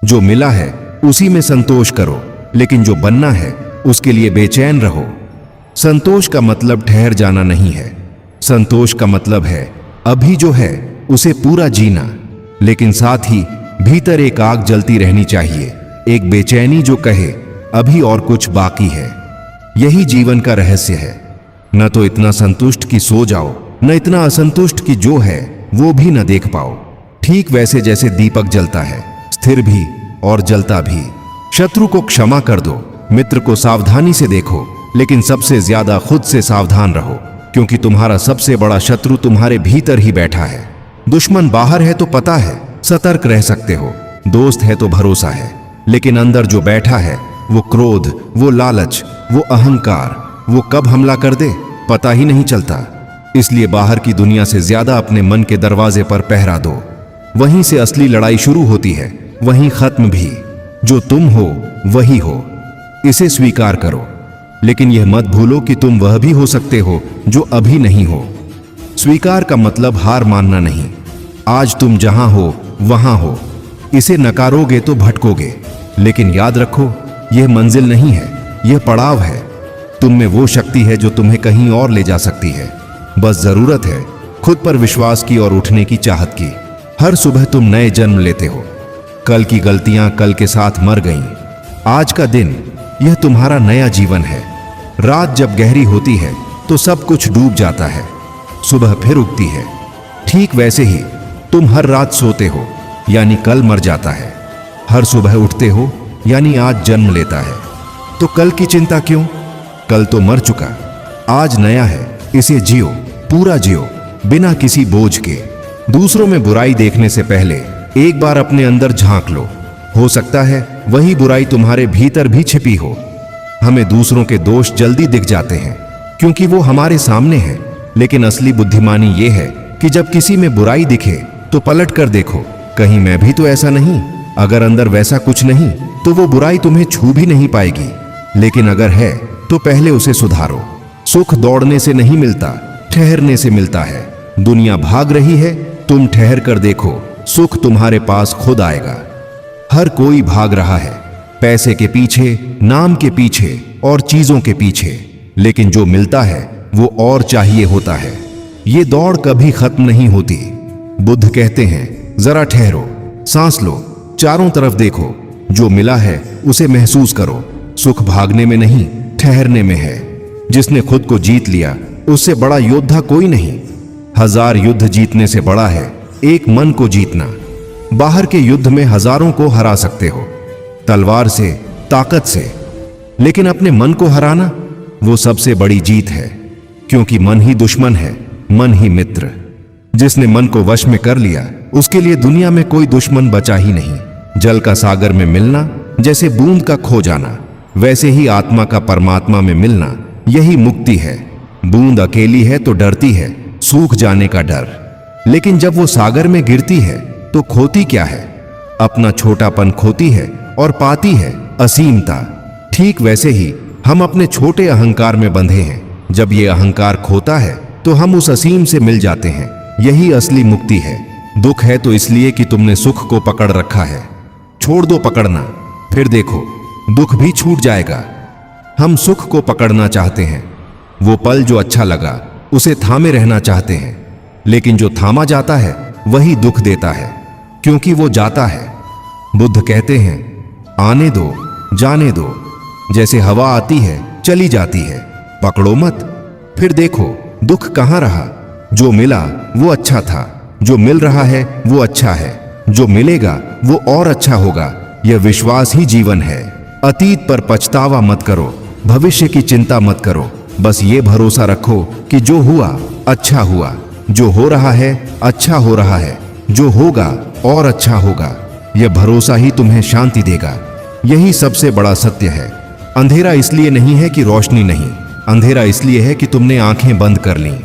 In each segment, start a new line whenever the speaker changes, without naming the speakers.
जो मिला है उसी में संतोष करो, लेकिन जो बनना है उसके लिए बेचैन रहो। संतोष का मतलब ठहर जाना नहीं है। संतोष का मतलब है अभी जो है उसे पूरा जीना, लेकिन साथ ही भीतर एक आग जलती रहनी चाहिए, एक बेचैनी जो कहे अभी और कुछ बाकी है। यही जीवन का रहस्य है। न तो इतना संतुष्ट कि सो जाओ, न इतना असंतुष्ट कि जो है वो भी न देख पाओ। ठीक वैसे जैसे दीपक जलता है, स्थिर भी और जलता भी। शत्रु को क्षमा कर दो, मित्र को सावधानी से देखो, लेकिन सबसे ज्यादा खुद से सावधान रहो, क्योंकि तुम्हारा सबसे बड़ा शत्रु तुम्हारे भीतर ही बैठा है। दुश्मन बाहर है तो पता है, सतर्क रह सकते हो। दोस्त है तो भरोसा है, लेकिन अंदर जो बैठा है वो क्रोध, वो लालच, वो अहंकार, वो कब हमला कर दे पता ही नहीं चलता। इसलिए बाहर की दुनिया से ज्यादा अपने मन के दरवाजे पर पहरा दो। वहीं से असली लड़ाई शुरू होती है, वहीं खत्म भी। जो तुम हो वही हो, इसे स्वीकार करो, लेकिन यह मत भूलो कि तुम वह भी हो सकते हो जो अभी नहीं हो। स्वीकार का मतलब हार मानना नहीं। आज तुम जहां हो वहां हो, इसे नकारोगे तो भटकोगे, लेकिन याद रखो यह मंजिल नहीं है, यह पड़ाव है। तुम में वो शक्ति है जो तुम्हें कहीं और ले जा सकती है। बस जरूरत है खुद पर विश्वास की और उठने की चाहत की। हर सुबह तुम नए जन्म लेते हो। कल की गलतियां कल के साथ मर गईं। आज का दिन यह तुम्हारा नया जीवन है। रात जब गहरी होती है तो सब कुछ डूब जाता है, सुबह फिर उगती है। ठीक वैसे ही तुम हर रात सोते हो, यानी कल मर जाता है। हर सुबह उठते हो, यानी आज जन्म लेता है। तो कल की चिंता क्यों? कल तो मर चुका, आज नया है, इसे जियो, पूरा जियो, बिना किसी बोझ के। दूसरों में बुराई देखने से पहले एक बार अपने अंदर झांक लो। हो सकता है वही बुराई तुम्हारे भीतर भी छिपी हो। हमें दूसरों के दोष जल्दी दिख जाते हैं क्योंकि वो हमारे सामने है, लेकिन असली बुद्धिमानी ये है कि जब किसी में बुराई दिखे तो पलट कर देखो, कहीं मैं भी तो ऐसा नहीं। अगर अंदर वैसा कुछ नहीं तो वो बुराई तुम्हें छू भी नहीं पाएगी, लेकिन अगर है तो पहले उसे सुधारो। सुख दौड़ने से नहीं मिलता, ठहरने से मिलता है। दुनिया भाग रही है, तुम ठहर कर देखो, सुख तुम्हारे पास खुद आएगा। हर कोई भाग रहा है, पैसे के पीछे, नाम के पीछे और चीजों के पीछे, लेकिन जो मिलता है वो और चाहिए होता है। ये दौड़ कभी खत्म नहीं होती। बुद्ध कहते हैं जरा ठहरो, सांस लो, चारों तरफ देखो, जो मिला है उसे महसूस करो। सुख भागने में नहीं, ठहरने में है। जिसने खुद को जीत लिया उससे बड़ा योद्धा कोई नहीं। 1000 युद्ध जीतने से बड़ा है एक मन को जीतना। बाहर के युद्ध में हजारों को हरा सकते हो, तलवार से, ताकत से, लेकिन अपने मन को हराना वो सबसे बड़ी जीत है, क्योंकि मन ही दुश्मन है, मन ही मित्र। जिसने मन को वश में कर लिया उसके लिए दुनिया में कोई दुश्मन बचा ही नहीं। जल का सागर में मिलना जैसे बूंद का खो जाना, वैसे ही आत्मा का परमात्मा में मिलना, यही मुक्ति है। बूंद अकेली है तो डरती है, सूख जाने का डर, लेकिन जब वो सागर में गिरती है तो खोती क्या है? अपना छोटापन खोती है और पाती है असीमता। ठीक वैसे ही हम अपने छोटे अहंकार में बंधे हैं। जब ये अहंकार खोता है तो हम उस असीम से मिल जाते हैं। यही असली मुक्ति है। दुख है तो इसलिए कि तुमने सुख को पकड़ रखा है। छोड़ दो पकड़ना, फिर देखो दुख भी छूट जाएगा। हम सुख को पकड़ना चाहते हैं, वो पल जो अच्छा लगा उसे थामे रहना चाहते हैं, लेकिन जो थामा जाता है वही दुख देता है, क्योंकि वो जाता है। बुद्ध कहते हैं आने दो, जाने दो, जैसे हवा आती है चली जाती है, पकड़ो मत। फिर देखो दुख कहाँ रहा। जो मिला वो अच्छा था, जो मिल रहा है वो अच्छा है, जो मिलेगा वो और अच्छा होगा। यह विश्वास ही जीवन है। अतीत पर पछतावा मत करो, भविष्य की चिंता मत करो। बस ये भरोसा रखो कि जो हुआ अच्छा हुआ, जो हो रहा है अच्छा हो रहा है, जो होगा और अच्छा होगा। यह भरोसा ही तुम्हें शांति देगा। यही सबसे बड़ा सत्य है। अंधेरा इसलिए नहीं है कि रोशनी नहीं, अंधेरा इसलिए है कि तुमने आंखें बंद कर लीं।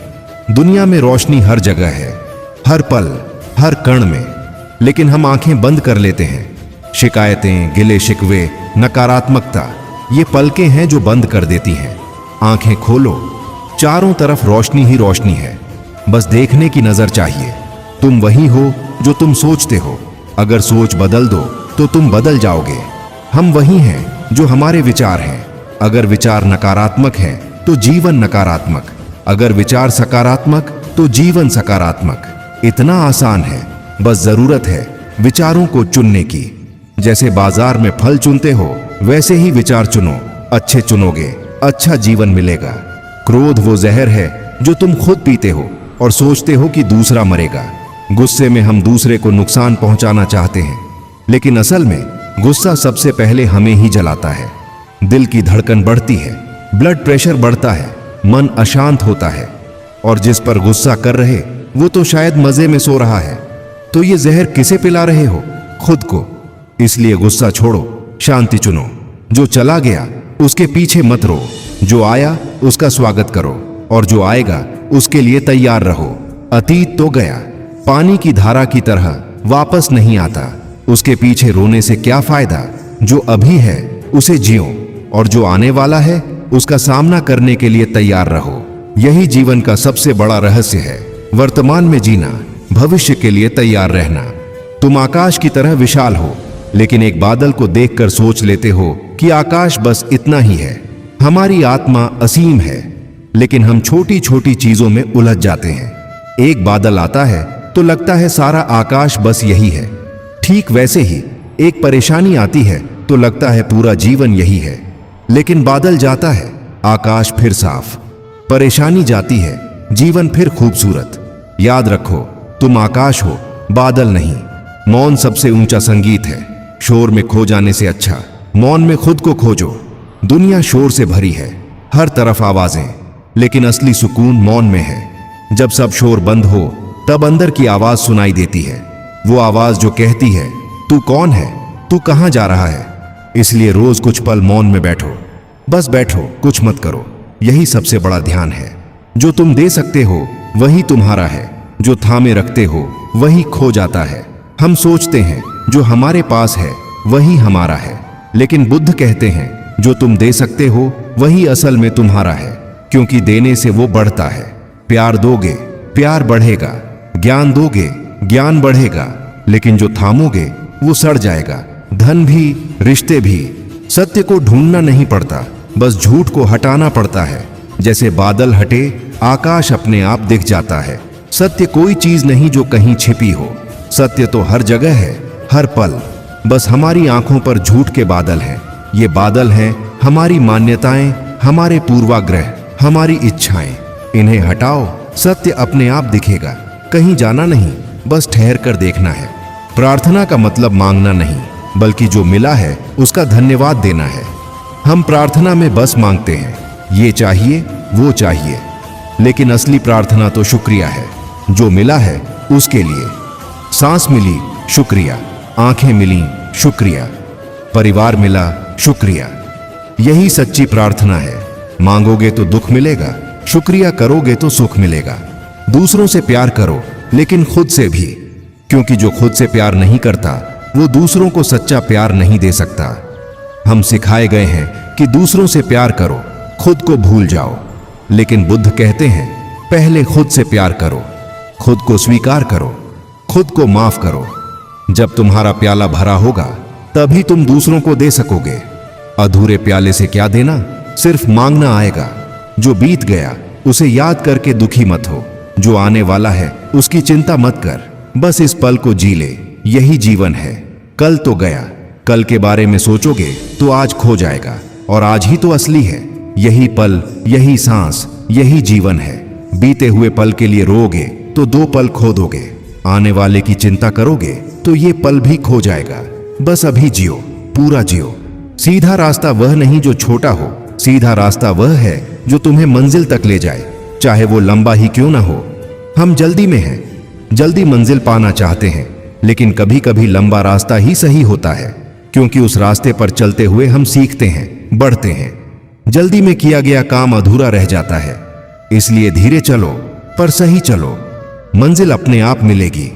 दुनिया में रोशनी हर जगह है, हर पल, हर कण में, लेकिन हम आंखें बंद कर लेते हैं। शिकायतें, गिले शिकवे, नकारात्मकता, ये पलकें हैं जो बंद कर देती हैं। आंखें खोलो, चारों तरफ रोशनी ही रोशनी है। बस देखने की नजर चाहिए। तुम वही हो जो तुम सोचते हो। अगर सोच बदल दो तो तुम बदल जाओगे। हम वही हैं जो हमारे विचार हैं। अगर विचार नकारात्मक है तो जीवन नकारात्मक, अगर विचार सकारात्मक तो जीवन सकारात्मक। इतना आसान है, बस जरूरत है विचारों को चुनने की। जैसे बाजार में फल चुनते हो वैसे ही विचार चुनो। अच्छे चुनोगे, अच्छा जीवन मिलेगा। क्रोध वो जहर है जो तुम खुद पीते हो और सोचते हो कि दूसरा मरेगा। गुस्से में हम दूसरे को नुकसान पहुंचाना चाहते हैं, लेकिन असल में गुस्सा सबसे पहले हमें ही जलाता है। दिल की धड़कन बढ़ती है, ब्लड प्रेशर बढ़ता है, मन अशांत होता है। और जिस पर गुस्सा कर रहे वो तो शायद मजे में सो रहा है। तो ये जहर किसे पिला रहे हो? खुद को। इसलिए गुस्सा छोड़ो, शांति चुनो। जो चला गया उसके पीछे मत रो, जो आया उसका स्वागत करो, और जो आएगा उसके लिए तैयार रहो। अतीत तो गया, पानी की धारा की तरह वापस नहीं आता। उसके पीछे रोने से क्या फायदा? जो अभी है उसे जियो, और जो आने वाला है उसका सामना करने के लिए तैयार रहो। यही जीवन का सबसे बड़ा रहस्य है, वर्तमान में जीना, भविष्य के लिए तैयार रहना। तुम आकाश की तरह विशाल हो, लेकिन एक बादल को देखकर सोच लेते हो कि आकाश बस इतना ही है। हमारी आत्मा असीम है, लेकिन हम छोटी छोटी चीजों में उलझ जाते हैं। एक बादल आता है तो लगता है सारा आकाश बस यही है। ठीक वैसे ही एक परेशानी आती है तो लगता है पूरा जीवन यही है। लेकिन बादल जाता है, आकाश फिर साफ। परेशानी जाती है, जीवन फिर खूबसूरत। याद रखो, तुम आकाश हो, बादल नहीं। मौन सबसे ऊंचा संगीत है। शोर में खो जाने से अच्छा मौन में खुद को खोजो। दुनिया शोर से भरी है, हर तरफ आवाजें, लेकिन असली सुकून मौन में है। जब सब शोर बंद हो तब अंदर की आवाज सुनाई देती है। वो आवाज जो कहती है, तू कौन है, तू कहां जा रहा है। इसलिए रोज कुछ पल मौन में बैठो, बस बैठो, कुछ मत करो। यही सबसे बड़ा ध्यान है। जो तुम दे सकते हो वही तुम्हारा है, जो थामे रखते हो वही खो जाता है। हम सोचते हैं जो हमारे पास है वही हमारा है, लेकिन बुद्ध कहते हैं जो तुम दे सकते हो वही असल में तुम्हारा है, क्योंकि देने से वो बढ़ता है। प्यार दोगे, प्यार बढ़ेगा। ज्ञान दोगे, ज्ञान बढ़ेगा। लेकिन जो थामोगे वो सड़ जाएगा। धन भी, रिश्ते भी। सत्य को ढूंढना नहीं पड़ता, बस झूठ को हटाना पड़ता है। जैसे बादल हटे, आकाश अपने आप दिख जाता है। सत्य कोई चीज नहीं जो कहीं छिपी हो। सत्य तो हर जगह है, हर पल। बस हमारी आंखों पर झूठ के बादल हैं। ये बादल हैं हमारी मान्यताएं, हमारे पूर्वाग्रह, हमारी इच्छाएं। इन्हें हटाओ, सत्य अपने आप दिखेगा। कहीं जाना नहीं, बस ठहर कर देखना है। प्रार्थना का मतलब मांगना नहीं, बल्कि जो मिला है उसका धन्यवाद देना है। हम प्रार्थना में बस मांगते हैं, ये चाहिए, वो चाहिए, लेकिन असली प्रार्थना तो शुक्रिया है। जो मिला है उसके लिए। सांस मिली, शुक्रिया। आंखें मिली, शुक्रिया। परिवार मिला, शुक्रिया। यही सच्ची प्रार्थना है। मांगोगे तो दुख मिलेगा, शुक्रिया करोगे तो सुख मिलेगा। दूसरों से प्यार करो, लेकिन खुद से भी, क्योंकि जो खुद से प्यार नहीं करता वो दूसरों को सच्चा प्यार नहीं दे सकता। हम सिखाए गए हैं कि दूसरों से प्यार करो, खुद को भूल जाओ, लेकिन बुद्ध कहते हैं पहले खुद से प्यार करो, खुद को स्वीकार करो, खुद को माफ करो। जब तुम्हारा प्याला भरा होगा तभी तुम दूसरों को दे सकोगे। अधूरे प्याले से क्या देना, सिर्फ मांगना आएगा। जो बीत गया उसे याद करके दुखी मत हो, जो आने वाला है उसकी चिंता मत कर। बस इस पल को जी ले, यही जीवन है। कल तो गया, कल के बारे में सोचोगे तो आज खो जाएगा, और आज ही तो असली है। यही पल, यही सांस, यही जीवन है। बीते हुए पल के लिए रोओगे तो 2 पल खो दोगे। आने वाले की चिंता करोगे तो ये पल भी खो जाएगा। बस अभी जियो, पूरा जियो। सीधा रास्ता वह नहीं जो छोटा हो, सीधा रास्ता वह है जो तुम्हें मंजिल तक ले जाए, चाहे वो लंबा ही क्यों ना हो। हम जल्दी में हैं, जल्दी मंजिल पाना चाहते हैं, लेकिन कभी कभी लंबा रास्ता ही सही होता है, क्योंकि उस रास्ते पर चलते हुए हम सीखते हैं, बढ़ते हैं। जल्दी में किया गया काम अधूरा रह जाता है। इसलिए धीरे चलो, पर सही चलो। मंजिल अपने आप मिलेगी।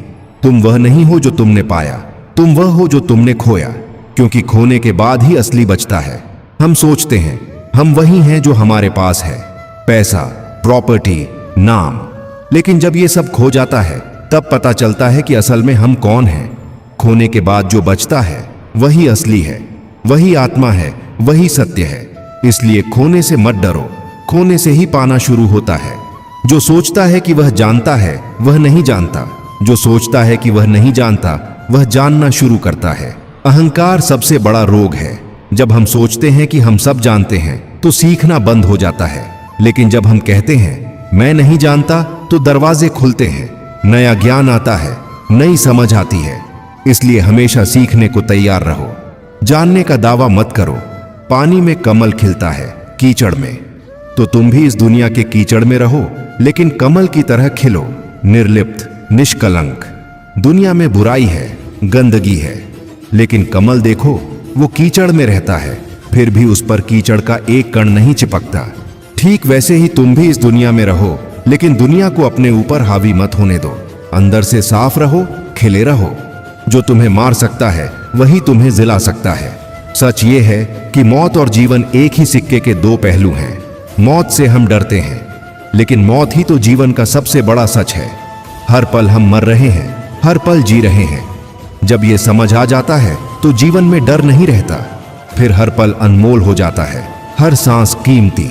तुम वह नहीं हो जो तुमने पाया, तुम वह हो जो तुमने खोया, क्योंकि खोने के बाद ही असली बचता है। हम सोचते हैं हम वही हैं जो हमारे पास है, पैसा, प्रॉपर्टी, नाम, लेकिन जब ये सब खो जाता है तब पता चलता है कि असल में हम कौन हैं। खोने के बाद जो बचता है वही असली है, वही आत्मा है, वही सत्य है। इसलिए खोने से मत डरो, खोने से ही पाना शुरू होता है। जो सोचता है कि वह जानता है, वह नहीं जानता। जो सोचता है कि वह नहीं जानता, वह जानना शुरू करता है। अहंकार सबसे बड़ा रोग है। जब हम सोचते हैं कि हम सब जानते हैं, तो सीखना बंद हो जाता है। लेकिन जब हम कहते हैं मैं नहीं जानता, तो दरवाजे खुलते हैं, नया ज्ञान आता है, नई समझ आती है। इसलिए हमेशा सीखने को तैयार रहो। जानने का दावा मत करो। पानी में कमल खिलता है, कीचड़ में। तो तुम भी इस दुनिया के कीचड़ में रहो, लेकिन कमल की तरह खिलो, निर्लिप्त, निष्कलंक। दुनिया में बुराई है, गंदगी है, लेकिन कमल देखो, वो कीचड़ में रहता है, फिर भी उस पर कीचड़ का एक कण नहीं चिपकता। ठीक वैसे ही तुम भी इस दुनिया में रहो, लेकिन दुनिया को अपने ऊपर हावी मत होने दो। अंदर से साफ रहो, खिले रहो। जो तुम्हें मार सकता है, वही तुम्हें जिला सकता है। सच ये है कि मौत और जीवन एक ही सिक्के के दो पहलू हैं। मौत से हम डरते हैं, लेकिन मौत ही तो जीवन का सबसे बड़ा सच है। हर पल हम मर रहे हैं, हर पल जी रहे हैं। जब ये समझ आ जाता है, तो जीवन में डर नहीं रहता। फिर हर पल अनमोल हो जाता है, हर सांस कीमती।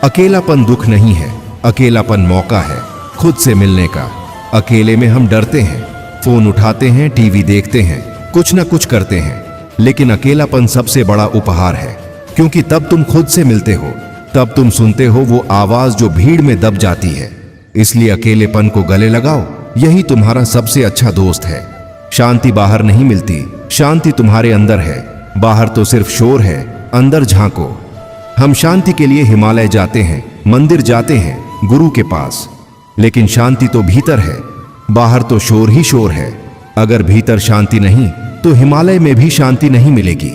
अकेलापन दुख नहीं है, अकेलापन मौका है खुद से मिलने का। अकेले में हम डरते हैं, फोन उठाते हैं, टीवी देखते हैं, कुछ ना कुछ करते हैं। लेकिन अकेलापन सबसे बड़ा उपहार है, क्योंकि तब तुम खुद से मिलते हो, तब तुम सुनते हो वो आवाज जो भीड़ में दब जाती है। इसलिए अकेलेपन को गले लगाओ, यही तुम्हारा सबसे अच्छा दोस्त है। शांति बाहर नहीं मिलती, शांति तुम्हारे अंदर है। बाहर तो सिर्फ शोर है, अंदर झांको। हम शांति के लिए हिमालय जाते हैं, मंदिर जाते हैं, गुरु के पास, लेकिन शांति तो भीतर है। बाहर तो शोर ही शोर है। अगर भीतर शांति नहीं, तो हिमालय में भी शांति नहीं मिलेगी।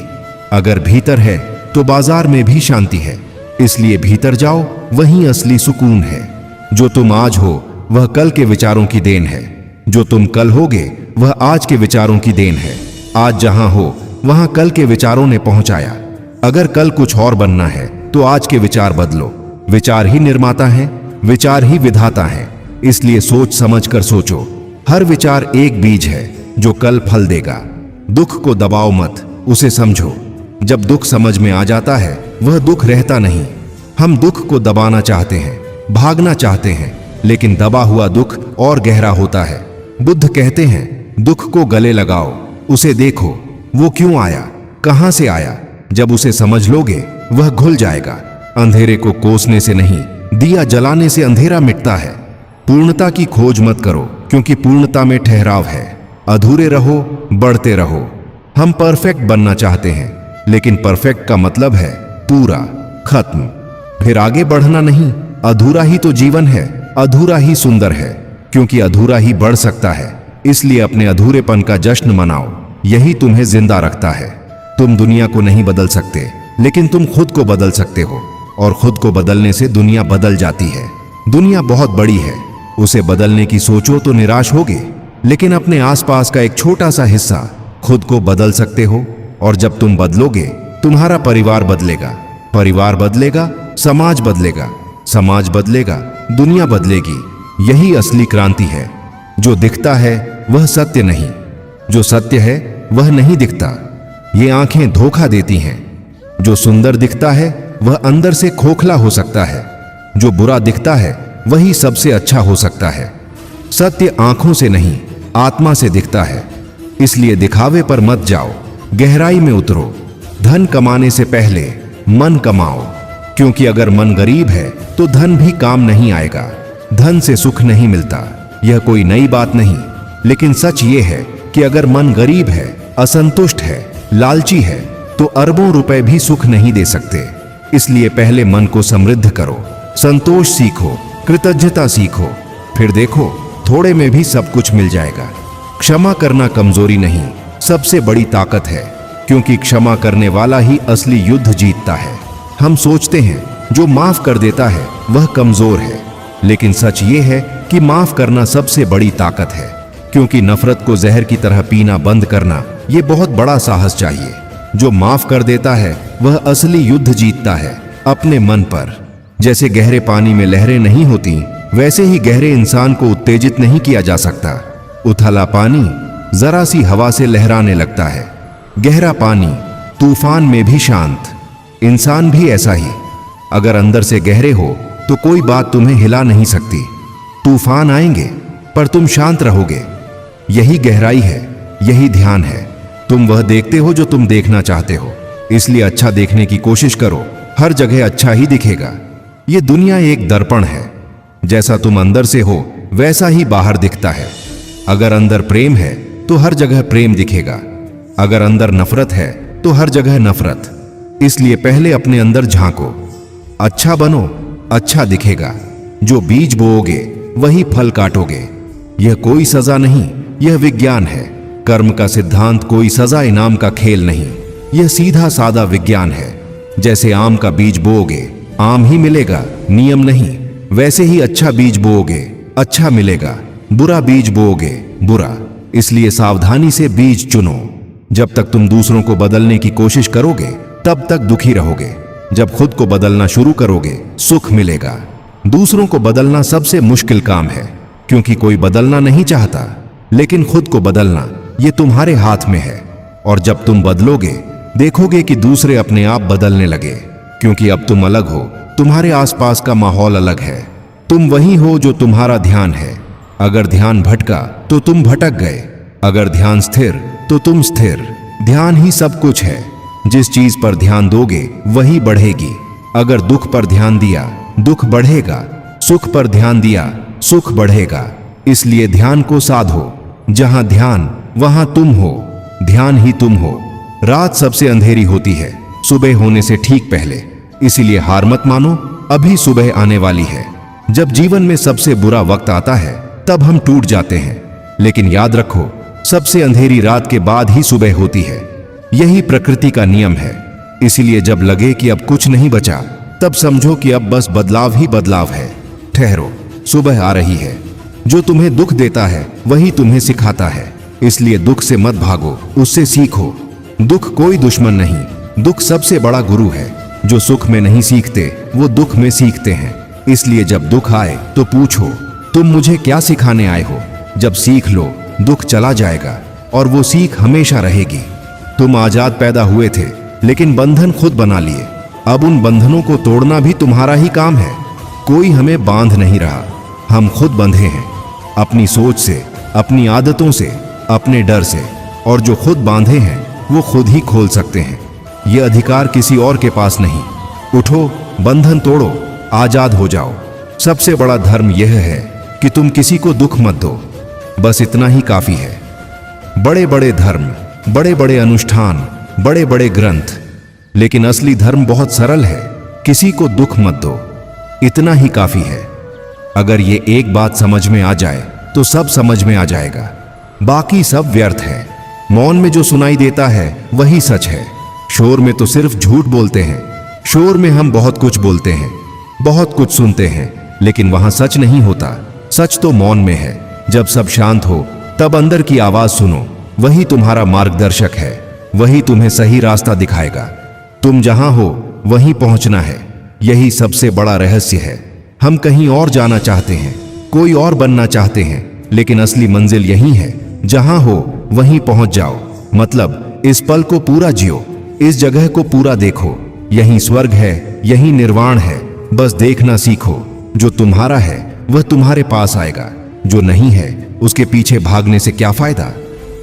अगर भीतर है, तो बाजार में भी शांति है। इसलिए भीतर जाओ, वहीं असली सुकून है। जो तुम आज हो, वह कल के विचारों की देन है। जो तुम कल होगे, वह आज के विचारों की देन है। आज जहां हो, वहां कल के विचारों ने पहुंचाया। अगर कल कुछ और बनना है, तो आज के विचार बदलो। विचार ही निर्माता है, विचार ही विधाता है। इसलिए सोच समझ कर सोचो। हर विचार एक बीज है, जो कल फल देगा। दुख को दबाओ मत, उसे समझो। जब दुख समझ में आ जाता है, वह दुख रहता नहीं। हम दुख को दबाना चाहते हैं, भागना चाहते हैं, लेकिन दबा हुआ दुख और गहरा होता है। बुद्ध कहते हैं, दुख को गले लगाओ, उसे देखो, वो क्यों आया, कहां से आया। जब उसे समझ लोगे, वह घुल जाएगा। अंधेरे को कोसने से नहीं, दिया जलाने से अंधेरा मिटता है। पूर्णता की खोज मत करो, क्योंकि पूर्णता में ठहराव है। अधूरे रहो, बढ़ते रहो। हम परफेक्ट बनना चाहते हैं, लेकिन परफेक्ट का मतलब है पूरा, खत्म। फिर आगे बढ़ना नहीं। अधूरा ही तो जीवन है, अधूरा ही सुंदर है, क्योंकि अधूरा ही बढ़ सकता है। इसलिए अपने अधूरेपन का जश्न मनाओ, यही तुम्हें जिंदा रखता है। तुम दुनिया को नहीं बदल सकते, लेकिन तुम खुद को बदल सकते हो, और खुद को बदलने से दुनिया बदल जाती है। दुनिया बहुत बड़ी है, उसे बदलने की सोचो तो निराश होगे, लेकिन अपने आसपास का एक छोटा सा हिस्सा खुद को बदल सकते हो। और जब तुम बदलोगे, तुम्हारा परिवार बदलेगा, परिवार बदलेगा, समाज बदलेगा, समाज बदलेगा, दुनिया बदलेगी। यही असली क्रांति है। जो दिखता है वह सत्य नहीं, जो सत्य है वह नहीं दिखता। ये आंखें धोखा देती हैं। जो सुंदर दिखता है वह अंदर से खोखला हो सकता है। जो बुरा दिखता है वही सबसे अच्छा हो सकता है। सत्य आंखों से नहीं, आत्मा से दिखता है। इसलिए दिखावे पर मत जाओ, गहराई में उतरो। धन कमाने से पहले मन कमाओ, क्योंकि अगर मन गरीब है तो धन भी काम नहीं आएगा। धन से सुख नहीं मिलता, यह कोई नई बात नहीं, लेकिन सच ये है कि अगर मन गरीब है, असंतुष्ट है, लालची है, तो अरबों रुपए भी सुख नहीं दे सकते। इसलिए पहले मन को समृद्ध करो, संतोष सीखो, कृतज्ञता सीखो, फिर देखो थोड़े में भी सब कुछ मिल जाएगा। क्षमा करना कमजोरी नहीं, सबसे बड़ी ताकत है, क्योंकि क्षमा करने वाला ही असली युद्ध जीतता है। हम सोचते हैं जो माफ कर देता है वह कमजोर है, लेकिन सच ये है कि माफ करना सबसे बड़ी ताकत है, क्योंकि नफरत को जहर की तरह पीना बंद करना ये बहुत बड़ा साहस चाहिए। जो माफ कर देता है वह असली युद्ध जीतता है अपने मन पर। जैसे गहरे पानी में लहरें नहीं होती, वैसे ही गहरे इंसान को उत्तेजित नहीं किया जा सकता। उथला पानी जरा सी हवा से लहराने लगता है, गहरा पानी, तूफान में भी शांत। इंसान भी ऐसा ही, अगर अंदर से गहरे हो तो कोई बात तुम्हें हिला नहीं सकती। तूफान आएंगे पर तुम शांत रहोगे। यही गहराई है, यही ध्यान है। तुम वह देखते हो जो तुम देखना चाहते हो, इसलिए अच्छा देखने की कोशिश करो। हर जगह अच्छा ही दिखेगा। ये दुनिया एक दर्पण है, जैसा तुम अंदर से हो वैसा ही बाहर दिखता है। अगर अंदर प्रेम है तो हर जगह प्रेम दिखेगा, अगर अंदर नफरत है तो हर जगह नफरत। इसलिए पहले अपने अंदर झांको, अच्छा बनो, अच्छा दिखेगा। जो बीज बोओगे वही फल काटोगे। यह कोई सजा नहीं, यह विज्ञान है। कर्म का सिद्धांत कोई सजा इनाम का खेल नहीं, यह सीधा सादा विज्ञान है। जैसे आम का बीज बोओगे आम ही मिलेगा, नियम नहीं। वैसे ही अच्छा बीज बोओगे अच्छा मिलेगा, बुरा बीज बोओगे बुरा। इसलिए सावधानी से बीज चुनो। जब तक तुम दूसरों को बदलने की कोशिश करोगे तब तक दुखी रहोगे। जब खुद को बदलना शुरू करोगे सुख मिलेगा। दूसरों को बदलना सबसे मुश्किल काम है, क्योंकि कोई बदलना नहीं चाहता, लेकिन खुद को बदलना ये तुम्हारे हाथ में है। और जब तुम बदलोगे देखोगे कि दूसरे अपने आप बदलने लगे, क्योंकि अब तुम अलग हो, तुम्हारे आसपास का माहौल अलग है। तुम वही हो जो तुम्हारा ध्यान है। अगर ध्यान भटका तो तुम भटक गए, अगर ध्यान स्थिर तो तुम स्थिर। ध्यान ही सब कुछ है। जिस चीज पर ध्यान दोगे वही बढ़ेगी। अगर दुख पर ध्यान दिया दुख बढ़ेगा, सुख पर ध्यान दिया सुख बढ़ेगा। इसलिए ध्यान को साधो। जहां ध्यान वहां तुम हो, ध्यान ही तुम हो। रात सबसे अंधेरी होती है सुबह होने से ठीक पहले, इसीलिए हार मत मानो, अभी सुबह आने वाली है। जब जीवन में सबसे बुरा वक्त आता है तब हम टूट जाते हैं, लेकिन याद रखो सबसे अंधेरी रात के बाद ही सुबह होती है। यही प्रकृति का नियम है। इसीलिए जब लगे कि अब कुछ नहीं बचा तब समझो कि अब बस बदलाव ही बदलाव है। ठहरो, सुबह आ रही है। जो तुम्हें दुख देता है वही तुम्हें सिखाता है, इसलिए दुख से मत भागो, उससे सीखो। दुख कोई दुश्मन नहीं, दुख सबसे बड़ा गुरु है। जो सुख में नहीं सीखते वो दुख में सीखते हैं। इसलिए जब दुख आए तो पूछो तुम मुझे क्या सिखाने आए हो। जब सीख लो दुख चला जाएगा और वो सीख हमेशा रहेगी। तुम आजाद पैदा हुए थे लेकिन बंधन खुद बना लिए। अब उन बंधनों को तोड़ना भी तुम्हारा ही काम है। कोई हमें बांध नहीं रहा, हम खुद बंधे हैं, अपनी सोच से, अपनी आदतों से, अपने डर से। और जो खुद बांधे हैं वो खुद ही खोल सकते हैं। ये अधिकार किसी और के पास नहीं। उठो, बंधन तोड़ो, आजाद हो जाओ। सबसे बड़ा धर्म यह है कि तुम किसी को दुख मत दो, बस इतना ही काफी है। बड़े बड़े धर्म, बड़े बड़े अनुष्ठान, बड़े बड़े ग्रंथ, लेकिन असली धर्म बहुत सरल है। किसी को दुख मत दो, इतना ही काफी है। अगर ये एक बात समझ में आ जाए तो सब समझ में आ जाएगा, बाकी सब व्यर्थ है। मौन में जो सुनाई देता है वही सच है। शोर में तो सिर्फ झूठ बोलते हैं। शोर में हम बहुत कुछ बोलते हैं, बहुत कुछ सुनते हैं, लेकिन वहां सच नहीं होता। सच तो मौन में है। जब सब शांत हो तब अंदर की आवाज सुनो, वही तुम्हारा मार्गदर्शक है, वही तुम्हें सही रास्ता दिखाएगा। तुम जहां हो वहीं पहुंचना है, यही सबसे बड़ा रहस्य है। हम कहीं और जाना चाहते हैं, कोई और बनना चाहते हैं, लेकिन असली मंजिल यही है। जहां हो वहीं पहुंच जाओ। मतलब इस पल को पूरा जियो, इस जगह को पूरा देखो। यही स्वर्ग है, यही निर्वाण है। बस देखना सीखो। जो तुम्हारा है वह तुम्हारे पास आएगा, जो नहीं है उसके पीछे भागने से क्या फायदा।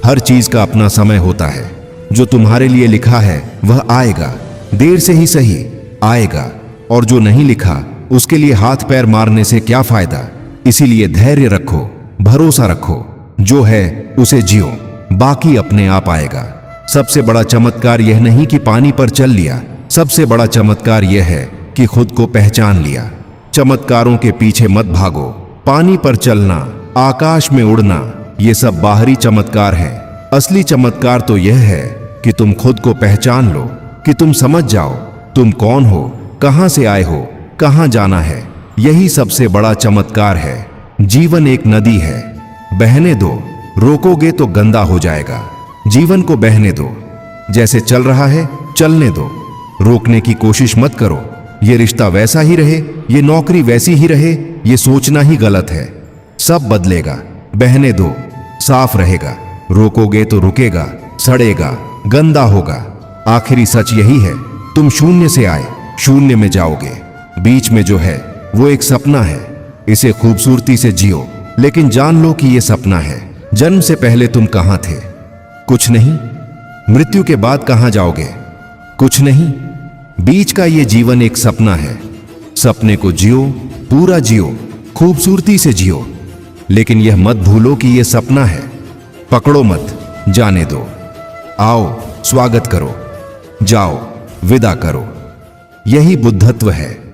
हर चीज का अपना समय होता है। जो तुम्हारे लिए लिखा है वह आएगा, देर से ही सही आएगा। और जो नहीं लिखा उसके लिए हाथ पैर मारने से क्या फायदा। इसीलिए धैर्य रखो, भरोसा रखो, जो है उसे जियो, बाकी अपने आप आएगा। सबसे बड़ा चमत्कार यह नहीं कि पानी पर चल लिया, सबसे बड़ा चमत्कार यह है कि खुद को पहचान लिया। चमत्कारों के पीछे मत भागो। पानी पर चलना, आकाश में उड़ना, ये सब बाहरी चमत्कार हैं। असली चमत्कार तो यह है कि तुम खुद को पहचान लो, कि तुम समझ जाओ तुम कौन हो, कहां से आए हो, कहां जाना है। यही सबसे बड़ा चमत्कार है। जीवन एक नदी है, बहने दो, रोकोगे तो गंदा हो जाएगा। जीवन को बहने दो, जैसे चल रहा है चलने दो, रोकने की कोशिश मत करो। ये रिश्ता वैसा ही रहे, ये नौकरी वैसी ही रहे, ये सोचना ही गलत है। सब बदलेगा, बहने दो, साफ रहेगा। रोकोगे तो रुकेगा, सड़ेगा, गंदा होगा। आखिरी सच यही है, तुम शून्य से आए, शून्य में जाओगे। बीच में जो है वो एक सपना है, इसे खूबसूरती से जियो, लेकिन जान लो कि ये सपना है। जन्म से पहले तुम कहां थे? कुछ नहीं। मृत्यु के बाद कहां जाओगे? कुछ नहीं। बीच का ये जीवन एक सपना है। सपने को जियो, पूरा जियो, खूबसूरती से जियो, लेकिन यह मत भूलो कि यह सपना है। पकड़ो मत, जाने दो। आओ, स्वागत करो, जाओ, विदा करो। यही बुद्धत्व है।